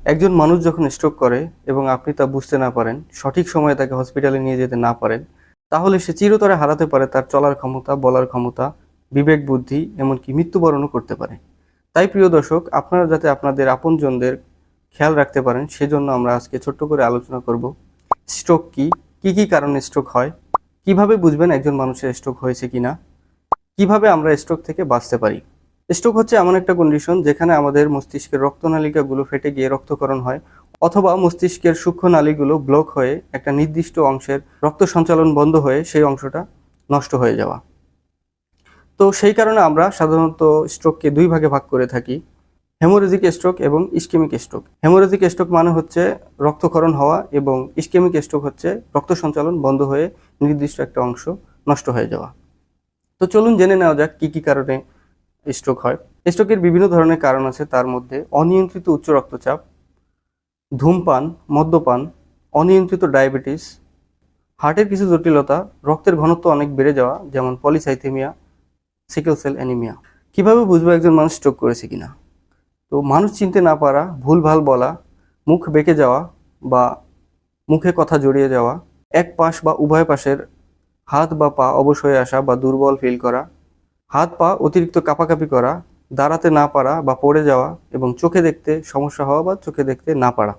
একজন মানুষ যখন স্ট্রোক করে এবং আপনি তা বুঝতে না পারেন, সঠিক সময়ে তাকে হসপিটালে নিয়ে যেতে না পারেন, তাহলে সে চিরতরে হারাতে পারে তার চলার ক্ষমতা, বলার ক্ষমতা, বিবেক বুদ্ধি, এমনকি মৃত্যুবরণও করতে পারে। তাই প্রিয় দর্শক, আপনারা যাতে আপনাদের আপনজনদের খেয়াল রাখতে পারেন সেজন্য আমরা আজকে ছোট্ট করে আলোচনা করব স্ট্রোক কি, কি কি কারণে স্ট্রোক হয়, কিভাবে বুঝবেন একজন মানুষের স্ট্রোক হয়েছে কিনা, কিভাবে আমরা স্ট্রোক থেকে বাঁচতে পারি। স্ট্রোক হচ্ছে এমন একটা কন্ডিশন যেখানে আমাদের মস্তিষ্কের রক্তনালিকাগুলো ফেটে গিয়ে রক্তক্ষরণ হয়, অথবা মস্তিষ্কের সূক্ষ্ম নালীগুলো ব্লক হয়ে একটা নির্দিষ্ট অংশের রক্ত সঞ্চালন বন্ধ হয়ে সেই অংশটা নষ্ট হয়ে যাওয়া। তো সেই কারণে আমরা সাধারণত স্ট্রোককে দুই ভাগে ভাগ করে থাকি, হেমোরেজিক স্ট্রোক এবং ইসকেমিক স্ট্রোক। হেমোরেজিক স্ট্রোক মানে হচ্ছে রক্তক্ষরণ হওয়া, এবং ইসকেমিক স্ট্রোক হচ্ছে রক্ত সঞ্চালন বন্ধ হয়ে নির্দিষ্ট একটা অংশ নষ্ট হয়ে যাওয়া। তো চলুন জেনে নেওয়া যাক কি কি কারণে স্ট্রোক হয়। স্ট্রোকের বিভিন্ন ধরনের কারণ আছে, তার মধ্যে অনিয়ন্ত্রিত উচ্চ রক্তচাপ, ধূমপান, মদ্যপান, অনিয়ন্ত্রিত ডায়াবেটিস, হার্টের কিছু জটিলতা, রক্তের ঘনত্ব অনেক বেড়ে যাওয়া যেমন পলিসাইথেমিয়া, সিকেল সেল অ্যানিমিয়া। কিভাবে বুঝবো একজন মানুষ স্ট্রোক করেছে কিনা? তো মানুষ চিনতে না পারা, ভুলভাল বলা, মুখ বেঁকে যাওয়া বা মুখে কথা জড়িয়ে যাওয়া, এক পাশ বা উভয় পাশের হাত বা পা অবশ হয়ে আসা বা দুর্বল ফিল করা, হাত পা অতিরিক্ত কাঁপাকাঁপি করা, দাঁড়াতে না পারা বা পড়ে যাওয়া, এবং চোখে দেখতে সমস্যা হওয়া বা চোখে দেখতে না পারা।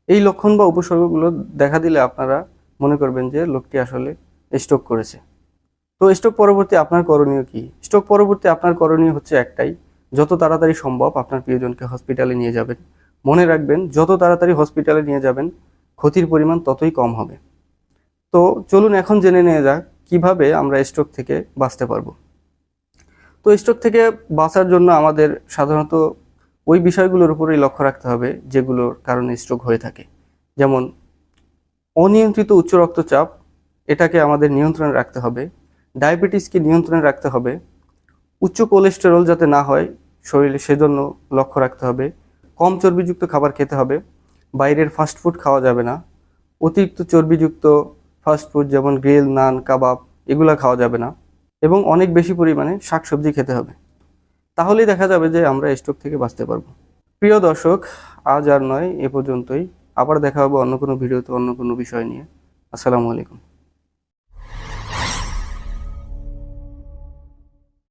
এই লক্ষণ বা উপসর্গগুলো দেখা দিলে আপনারা মনে করবেন যে লোকটি আসলে স্ট্রোক করেছে। তো স্ট্রোক পরবর্তী আপনার করণীয় কি? স্ট্রোক পরবর্তী আপনার করণীয় হচ্ছে একটাই, যত তাড়াতাড়ি সম্ভব আপনার প্রিয়জনকে হসপিটালে নিয়ে যাবেন। মনে রাখবেন, যত তাড়াতাড়ি হসপিটালে নিয়ে যাবেন ক্ষতির পরিমাণ ততই কম হবে। তো চলুন এখন জেনে নেওয়া যাক কিভাবে আমরা স্ট্রোক থেকে বাঁচতে পারবো। তো স্ট্রোক থেকে বাঁচার জন্য আমাদের সাধারণত ওই বিষয়গুলোর উপরেই লক্ষ্য রাখতে হবে যেগুলোর কারণে স্ট্রোক হয়ে থাকে। যেমন অনিয়ন্ত্রিত উচ্চ রক্তচাপ, এটাকে আমাদের নিয়ন্ত্রণে রাখতে হবে। ডায়াবেটিসকে নিয়ন্ত্রণে রাখতে হবে। উচ্চ কোলেস্টেরল যাতে না হয় শরীরে, সেজন্য লক্ষ্য রাখতে হবে। কম চর্বিযুক্ত খাবার খেতে হবে। বাইরের ফাস্টফুড খাওয়া যাবে না। অতিরিক্ত চর্বিযুক্ত ফাস্টফুড যেমন গ্রিল, নান, কাবাব এগুলো খাওয়া যাবে না। এবং অনেক বেশি পরিমাণে শাকসবজি খেতে হবে। তাহলেই দেখা যাবে যে আমরা স্ট্রোক থেকে বাঁচতে পারবো। প্রিয় দর্শক, আজ আর নয়, এ পর্যন্তই। আবার দেখা হবে অন্য কোনো ভিডিওতে, অন্য কোনো বিষয় নিয়ে। আসসালামু আলাইকুম।